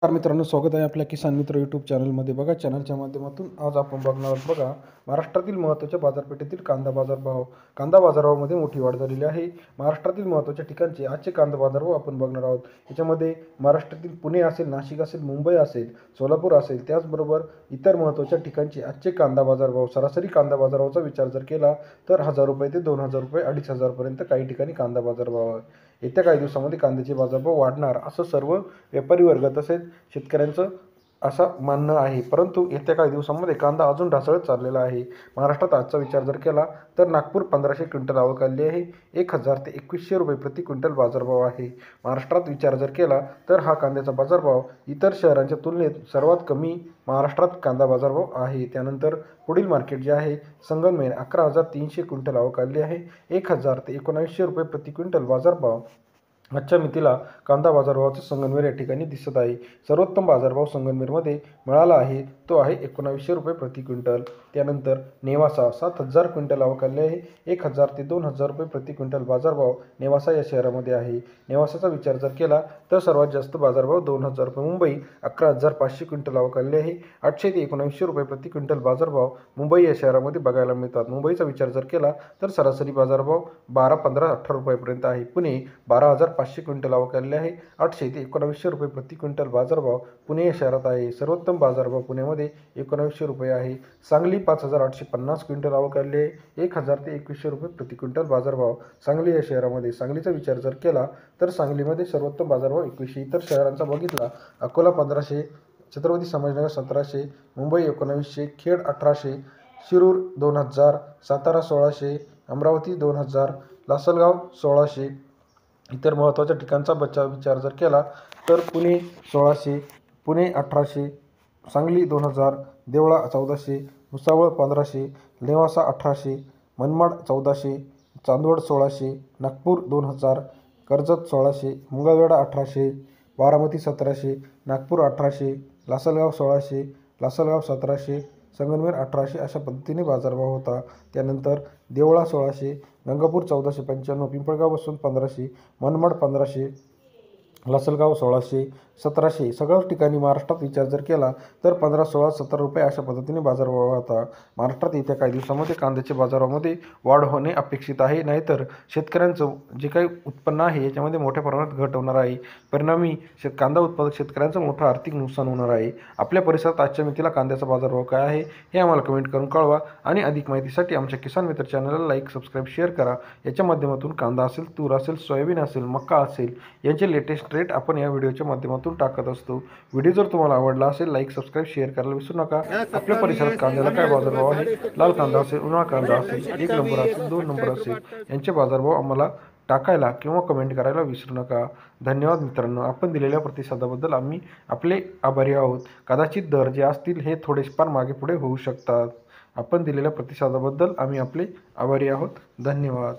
नमस्कार मित्रांनो, स्वागत आहे आपल्या किसान मित्र यूट्यूब चॅनलमध्ये. बघा, चॅनलच्या माध्यमातून आज आपण बघणार आहोत. बघा, महाराष्ट्रातील महत्त्वाच्या बाजारपेठेतील कांदा बाजारभाव. कांदा बाजारभावामध्ये मोठी वाढ झालेली आहे. महाराष्ट्रातील महत्त्वाच्या ठिकाणचे आजचे कांदा बाजारभाव आपण बघणार आहोत. याच्यामध्ये महाराष्ट्रातील पुणे असेल, नाशिक असेल, मुंबई असेल, सोलापूर असेल, त्याचबरोबर इतर महत्त्वाच्या ठिकाणचे आजचे कांदा बाजारभाव. सरासरी कांदा बाजारभावाचा विचार जर केला तर 1000 रुपये ते 2000 रुपये, 2500 पर्यंत काही ठिकाणी कांदा बाजारभाव आहे. येत्या काही दिवसामध्ये कांद्याचे बाजारभाव वाढणार असं सर्व व्यापारी वर्ग तसेच शेतकऱ्यांचं असं म्हणणं आहे. परंतु येत्या काही दिवसांमध्ये कांदा अजून ढासळत चाललेला आहे. महाराष्ट्रात आजचा विचार जर केला तर नागपूर 1500 क्विंटल आवक आली आहे. 1000 ते 2100 रुपये प्रति क्विंटल बाजारभाव आहे. महाराष्ट्रात विचार जर केला तर हा कांद्याचा बाजारभाव इतर शहरांच्या तुलनेत सर्वात कमी महाराष्ट्रात कांदा बाजारभाव आहे. त्यानंतर पुढील मार्केट जे आहे संगमनेर 11300 क्विंटल आवक आली आहे. 1000 ते 1900 रुपये प्रति क्विंटल बाजारभाव आजच्या मितीला कांदा बाजारभावाचा संगमनेर या ठिकाणी दिसत आहे. सर्वोत्तम बाजारभाव संगमनेरमध्ये मिळाला आहे तो आहे 1900 रुपये प्रति क्विंटल. त्यानंतर नेवासा 7000 क्विंटल आवक आली आहे. 1000 ते 2000 रुपये प्रति क्विंटल बाजारभाव नेवासा या शहरामध्ये आहे. नेवासाचा विचार जर केला तर सर्वात जास्त बाजारभाव 2000 रुपये. मुंबई 11500 क्विंटल आवक आली आहे. 800 ते 1900 रुपये प्रति क्विंटल बाजारभाव मुंबई या शहरामध्ये बघायला मिळतात. मुंबईचा विचार जर केला तर सरासरी बाजारभाव 12, 15, 18 रुपयापर्यंत आहे. पुणे 12500 क्विंटल आवक आलेले आहे. 800 ते 1900 रुपये प्रति क्विंटल बाजारभाव पुणे या शहरात आहे. सर्वोत्तम बाजारभाव पुण्यामध्ये 1900 रुपये आहे. सांगली 5850 क्विंटल आवक आलेली आहे. 1000 ते 2100 रुपये प्रति क्विंटल बाजारभाव सांगली या शहरामध्ये. सांगलीचा विचार जर केला तर सांगलीमध्ये सर्वोत्तम बाजारभाव 2100. इतर शहरांचा बघितला अकोला 1500, छत्रपती संभाजीनगर 1700, मुंबई 1900, खेड 1800, शिरूर 2000, सातारा 1600, अमरावती 2000, लासलगाव 1600. इतर महत्त्वाच्या ठिकाणचा विचार जर केला तर पुणे 1600, पुणे 1800, सांगली 2000, देवळा 1400, भुसावळ 1500, नेवासा 1800, मनमाड 1400, चांदवड 1600, नागपूर 2000, कर्जत 1600, मंगळवेढा 1800, बारामती 1700, नागपूर 1800, लासलगाव 1600, लासलगाव 1700, संगमनेर 1800 अशा पद्धतीने बाजारभाव होता. त्यानंतर देवळा 1600, गंगापूर 1495, पिंपळगाव बसून 1500, मनमाड 1500, लासलगाव 1600, 1700. सगळ्याच ठिकाणी महाराष्ट्रात विचार जर केला तर 15, 16, 17 रुपये अशा पद्धतीने बाजारभाव होता. महाराष्ट्रात येत्या काही दिवसामध्ये कांद्याच्या बाजारामध्ये वाढ होणे अपेक्षित आहे. नाहीतर शेतकऱ्यांचं जे काही उत्पन्न आहे याच्यामध्ये मोठ्या प्रमाणात घट होणार आहे. परिणामी कांदा उत्पादक शेतकऱ्यांचं मोठं आर्थिक नुकसान होणार आहे. आपल्या परिसरात आजच्या मितीला कांद्याचा बाजारभाव काय आहे हे आम्हाला कमेंट करून कळवा. आणि अधिक माहितीसाठी आमच्या किसान मित्र चॅनलला लाईक, सबस्क्राईब, शेअर करा. याच्या माध्यमातून कांदा असेल, तूर असेल, सोयाबीन असेल, मका असेल यांचे लेटेस्ट रेट आपण या व्हिडिओच्या माध्यमातून टाकत असतो. व्हिडिओ जर तुम्हाला आवडला असेल लाईक, सबस्क्राईब, शेअर करायला विसरू नका. आपल्या परिसरात कांद्याला काय बाजारभाव आहे, लाल कांदा असेल, उन्हाळा कांदा असेल, 1 नंबर असेल, 2 नंबर असेल, यांचे बाजारभाव आम्हाला टाकायला किंवा कमेंट करायला विसरू नका. धन्यवाद मित्रांनो. आपण दिलेल्या प्रतिसादाबद्दल आम्ही आपले आभारी आहोत. कदाचित दर जे असतील हे थोडेफार मागे पुढे होऊ शकतात. आपण दिलेल्या प्रतिसादाबद्दल आम्ही आपले आभारी आहोत. धन्यवाद.